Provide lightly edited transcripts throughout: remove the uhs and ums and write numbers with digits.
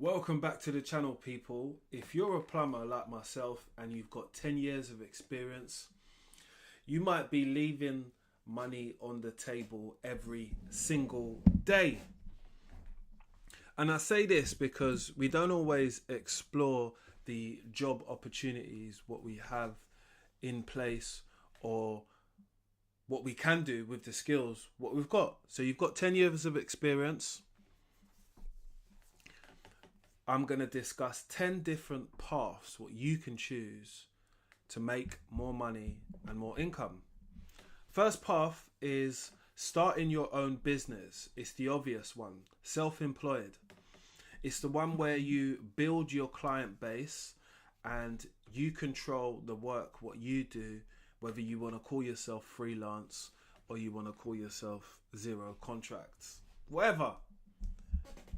Welcome back to the channel, people. If you're a plumber like myself and you've got 10 years of experience, you might be leaving money on the table every single day. And I say this because we don't always explore the job opportunities, what we have in place, or what we can do with the skills, what we've got. So you've got 10 years of experience. I'm going to discuss 10 different paths, what you can choose to make more money and more income. First path is starting your own business. It's the obvious one, self-employed. It's the one where you build your client base and you control the work, what you do, whether you want to call yourself freelance or you want to call yourself zero contracts. Whatever.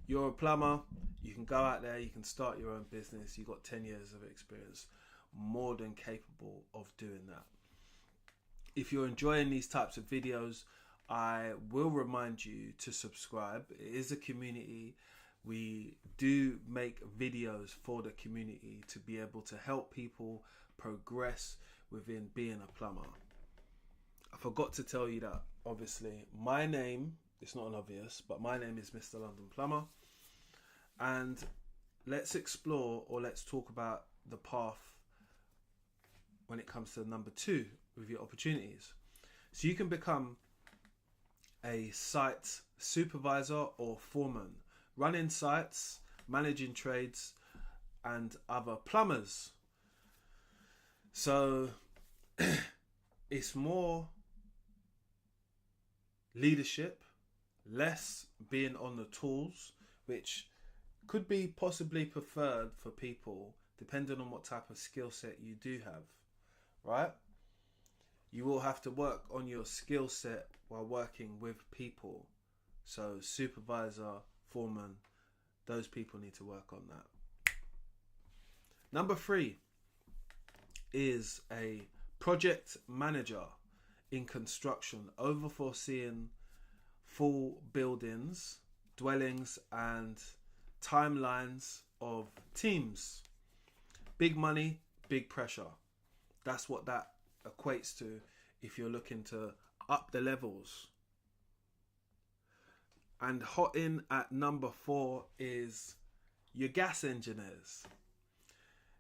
You're a plumber, you can go out there, you can start your own business. You've got 10 years of experience, more than capable of doing that. If you're enjoying these types of videos, I will remind you to subscribe. It is a community. We do make videos for the community to be able to help people progress within being a plumber. I forgot to tell you that, obviously, my name, it's not an obvious, but my name is Mr. London Plumber. And let's explore, or let's talk about the path when it comes to number 2 with your opportunities. So you can become a site supervisor or foreman, running sites, managing trades and other plumbers. So it's more leadership, less being on the tools, which could be possibly preferred for people depending on what type of skill set you do have, right? You will have to work on your skill set while working with people. So supervisor, foreman, those people need to work on that. Number 3 is a project manager in construction, overseeing full buildings, dwellings and timelines of teams. Big money, big pressure. That's what that equates to if you're looking to up the levels. And hot in at number 4 is your gas engineers,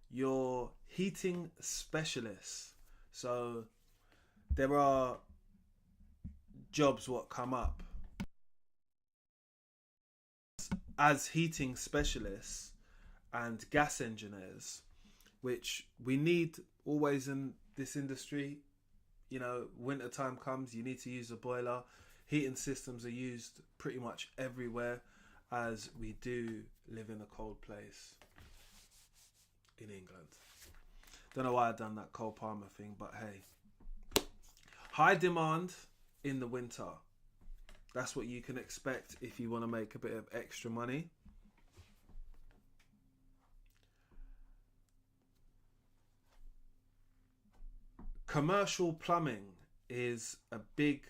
your heating specialists. So there are jobs what come up as heating specialists and gas engineers, which we need always in this industry. You know, winter time comes, you need to use a boiler. Heating systems are used pretty much everywhere, as we do live in a cold place in England. Don't know why I've done that Cole Palmer thing, but hey. High demand in the winter. That's what you can expect if you want to make a bit of extra money. Commercial plumbing is a big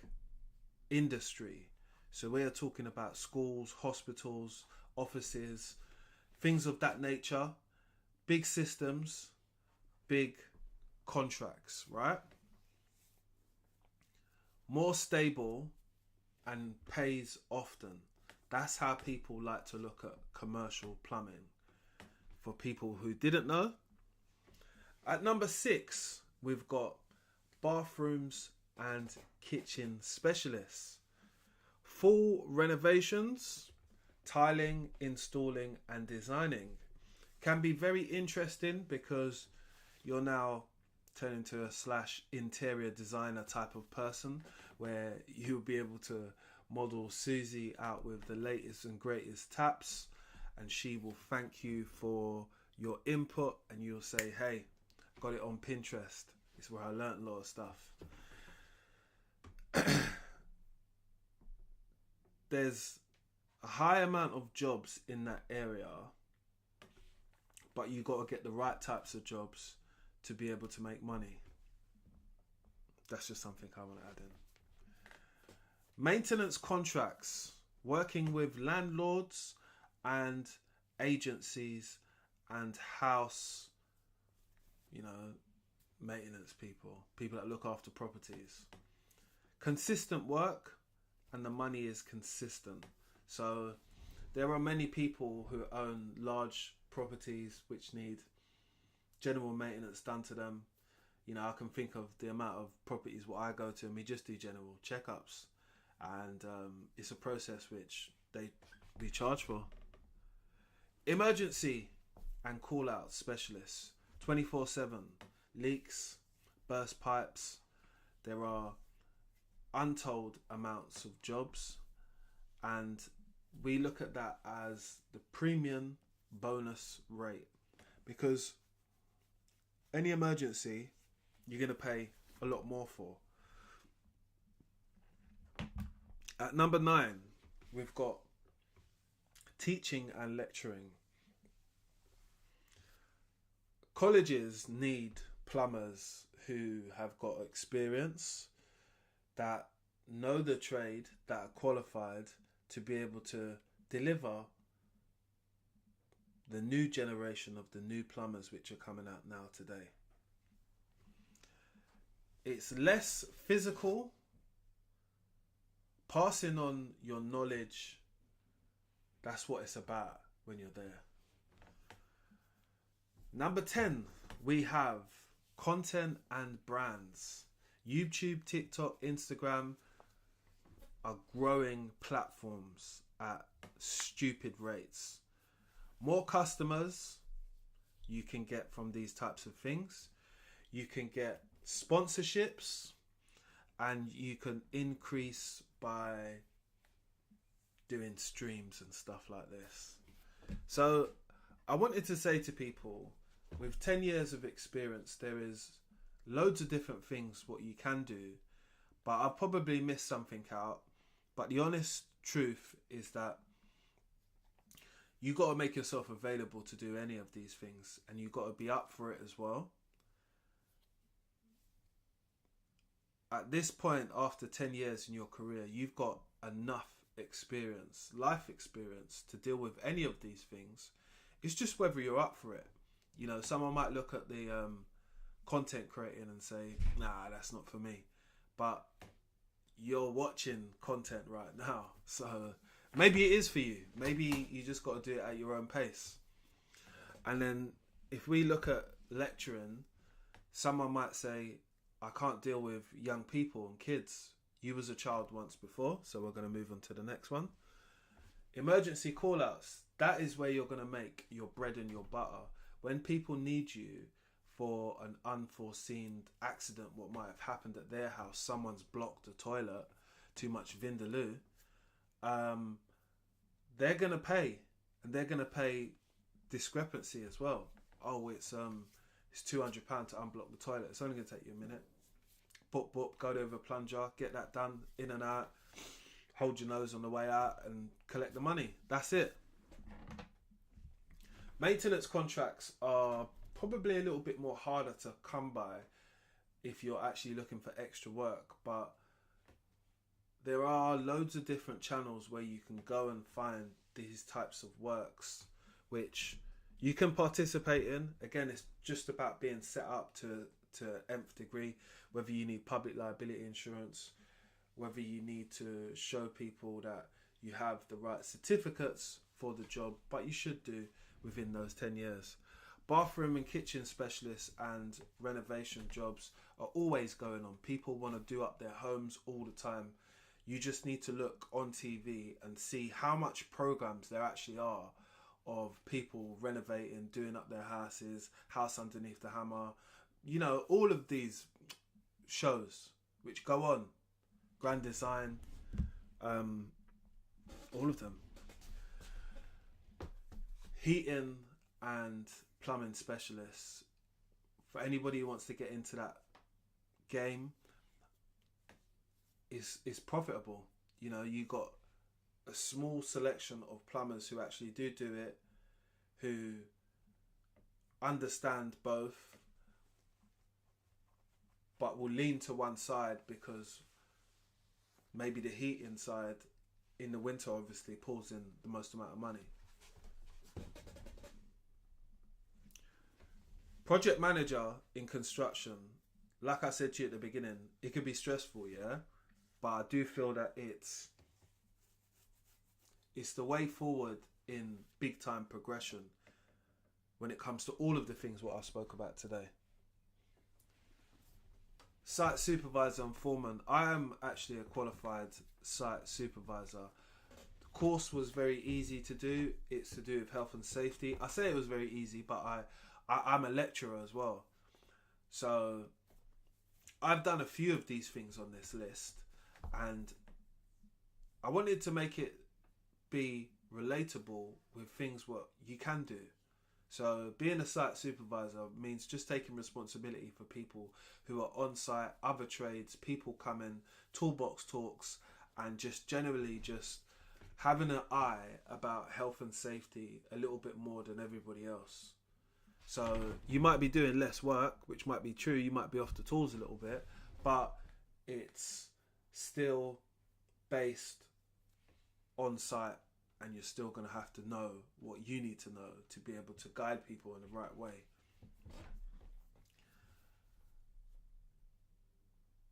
industry. So we are talking about schools, hospitals, offices, things of that nature. Big systems, big contracts, right? More stable and pays often. That's how people like to look at commercial plumbing. For people who didn't know. At number 6, we've got bathrooms and kitchen specialists. Full renovations, tiling, installing and designing can be very interesting because you're now turning into a /interior designer type of person, where you'll be able to model Susie out with the latest and greatest taps, and she will thank you for your input, and you'll say, hey, got it on Pinterest. It's where I learned a lot of stuff. There's a high amount of jobs in that area, but you got to get the right types of jobs to be able to make money. That's just something I want to add in. Maintenance contracts, working with landlords and agencies and house, maintenance people that look after properties. Consistent work, and the money is consistent. So there are many people who own large properties which need general maintenance done to them. I can think of the amount of properties what I go to, and we just do general checkups, and it's a process which we charge for. Emergency and call out specialists, 24/7. Leaks, burst pipes. There are untold amounts of jobs, and we look at that as the premium bonus rate, because any emergency you're going to pay a lot more for. At number 9, we've got teaching and lecturing. Colleges need plumbers who have got experience, that know the trade, that are qualified to be able to deliver the new generation of the new plumbers which are coming out now today. It's less physical, passing on your knowledge. That's what it's about when you're there. Number 10, we have content and brands. YouTube, TikTok, Instagram are growing platforms at stupid rates. More customers you can get from these types of things. You can get sponsorships, and you can increase by doing streams and stuff like this. So I wanted to say to people, with 10 years of experience, there is loads of different things what you can do, but I'll probably miss something out. But the honest truth is that you got to make yourself available to do any of these things, and you got to be up for it as well. At this point, after 10 years in your career, you've got enough experience, life experience, to deal with any of these things. It's just whether you're up for it. Someone might look at the content creating and say, nah, that's not for me. But you're watching content right now, so maybe it is for you. Maybe you just got to do it at your own pace. And then if we look at lecturing, someone might say, I can't deal with young people and kids. You was a child once before, so we're going to move on to the next one. Emergency call-outs. That is where you're going to make your bread and your butter. When people need you for an unforeseen accident, what might have happened at their house, someone's blocked the toilet, too much vindaloo, they're going to pay. And they're going to pay discrepancy as well. Oh, it's £200 to unblock the toilet. It's only going to take you a minute. Boop, go to the plunger, get that done, in and out, hold your nose on the way out and collect the money. That's it. Maintenance contracts are probably a little bit more harder to come by if you're actually looking for extra work, but there are loads of different channels where you can go and find these types of works which you can participate in. Again, it's just about being set up to nth degree, whether you need public liability insurance, whether you need to show people that you have the right certificates for the job, but you should do within those 10 years. Bathroom and kitchen specialists and renovation jobs are always going on. People want to do up their homes all the time. You just need to look on TV and see how much programs there actually are of people renovating, doing up their houses, house underneath the hammer. All of these shows which go on. Grand Design, all of them. Heating and plumbing specialists. For anybody who wants to get into that game, is profitable. You got a small selection of plumbers who actually do it, who understand both, but will lean to one side because maybe the heating side in the winter obviously pulls in the most amount of money. Project manager in construction, like I said to you at the beginning, it could be stressful, yeah? But I do feel that it's the way forward in big time progression when it comes to all of the things what I spoke about today. Site supervisor and foreman. I am actually a qualified site supervisor. The course was very easy to do. It's to do with health and safety. I say it was very easy, but I'm a lecturer as well. So I've done a few of these things on this list, and I wanted to make it be relatable with things what you can do. So being a site supervisor means just taking responsibility for people who are on site, other trades, people coming, toolbox talks, and just generally just having an eye about health and safety a little bit more than everybody else. So you might be doing less work, which might be true. You might be off the tools a little bit, but it's still based on site, and you're still going to have to know what you need to know to be able to guide people in the right way.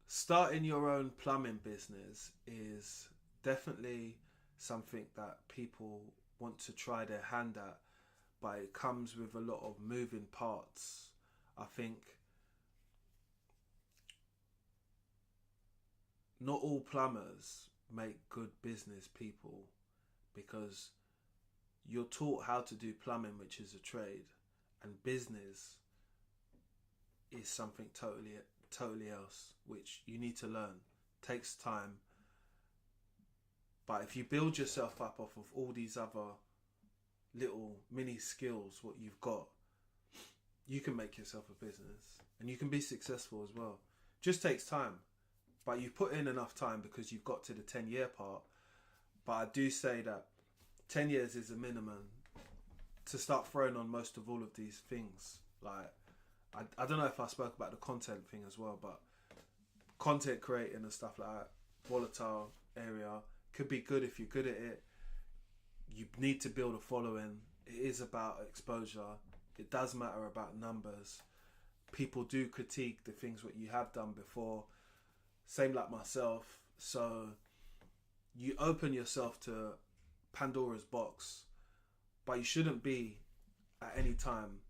Starting your own plumbing business is definitely something that people want to try their hand at, but it comes with a lot of moving parts. I think not all plumbers make good business people, because you're taught how to do plumbing, which is a trade, and business is something totally else, which you need to learn. Takes time. But if you build yourself up off of all these other little mini skills, what you've got, you can make yourself a business, and you can be successful as well. Just takes time, but you've put in enough time because you've got to the 10-year part. But I do say that 10 years is a minimum to start throwing on most of all of these things. Like, I don't know if I spoke about the content thing as well, but content creating and stuff like that, volatile area, could be good if you're good at it. You need to build a following. It is about exposure. It does matter about numbers. People do critique the things what you have done before. Same like myself. So you open yourself to Pandora's box, but you shouldn't be at any time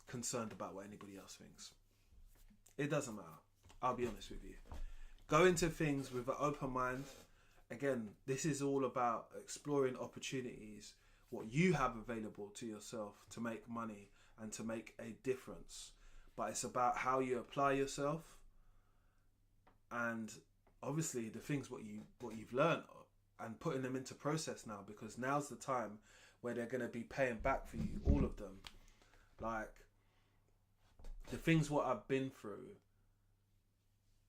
concerned about what anybody else thinks. It doesn't matter. I'll be honest with you. Go into things with an open mind. Again, this is all about exploring opportunities, what you have available to yourself to make money and to make a difference. But it's about how you apply yourself, and obviously the things what you've learned, and putting them into process now, because now's the time where they're going to be paying back for you, all of them. Like, the things what I've been through,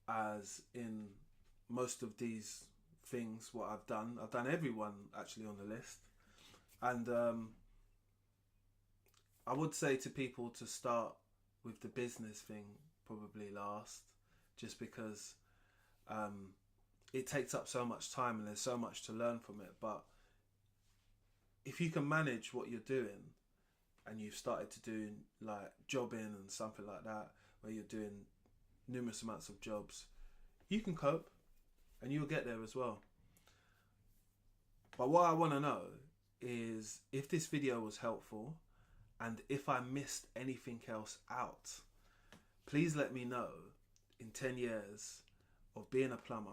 as in most of these things what I've done every one actually on the list. And I would say to people to start with the business thing probably last, just because it takes up so much time and there's so much to learn from it. But if you can manage what you're doing, and you've started to do like jobbing and something like that, where you're doing numerous amounts of jobs, you can cope and you'll get there as well. But what I want to know is if this video was helpful, and if I missed anything else out, please let me know. In 10 years of being a plumber,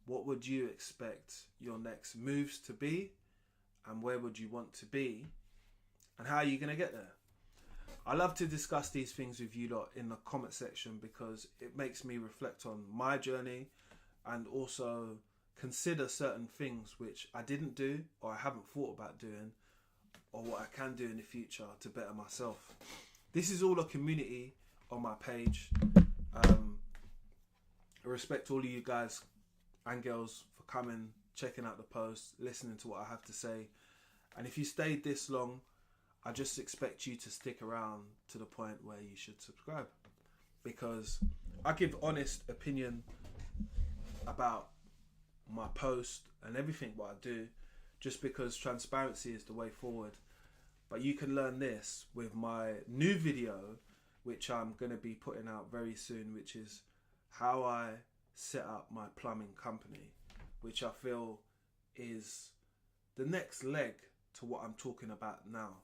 what would you expect your next moves to be, and where would you want to be, and how are you going to get there? I love to discuss these things with you lot in the comment section, because it makes me reflect on my journey and also consider certain things which I didn't do or I haven't thought about doing, or what I can do in the future to better myself. This is all a community on my page. I respect all of you guys and girls for coming, checking out the posts, listening to what I have to say. And if you stayed this long, I just expect you to stick around to the point where you should subscribe, because I give honest opinion about my post and everything what I do, just because transparency is the way forward. But you can learn this with my new video, which I'm going to be putting out very soon, which is how I set up my plumbing company, which I feel is the next leg to what I'm talking about now.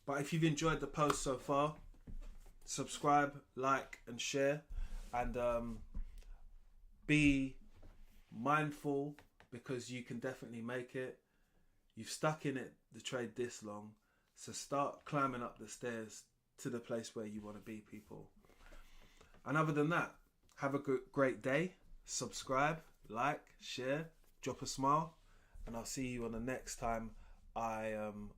But if you've enjoyed the post so far, subscribe, like and share, and be mindful, because you can definitely make it. You've stuck in it, the trade, this long, so start climbing up the stairs to the place where you want to be, people. And other than that, have a great day. Subscribe, like, share, drop a smile, and I'll see you on the next time I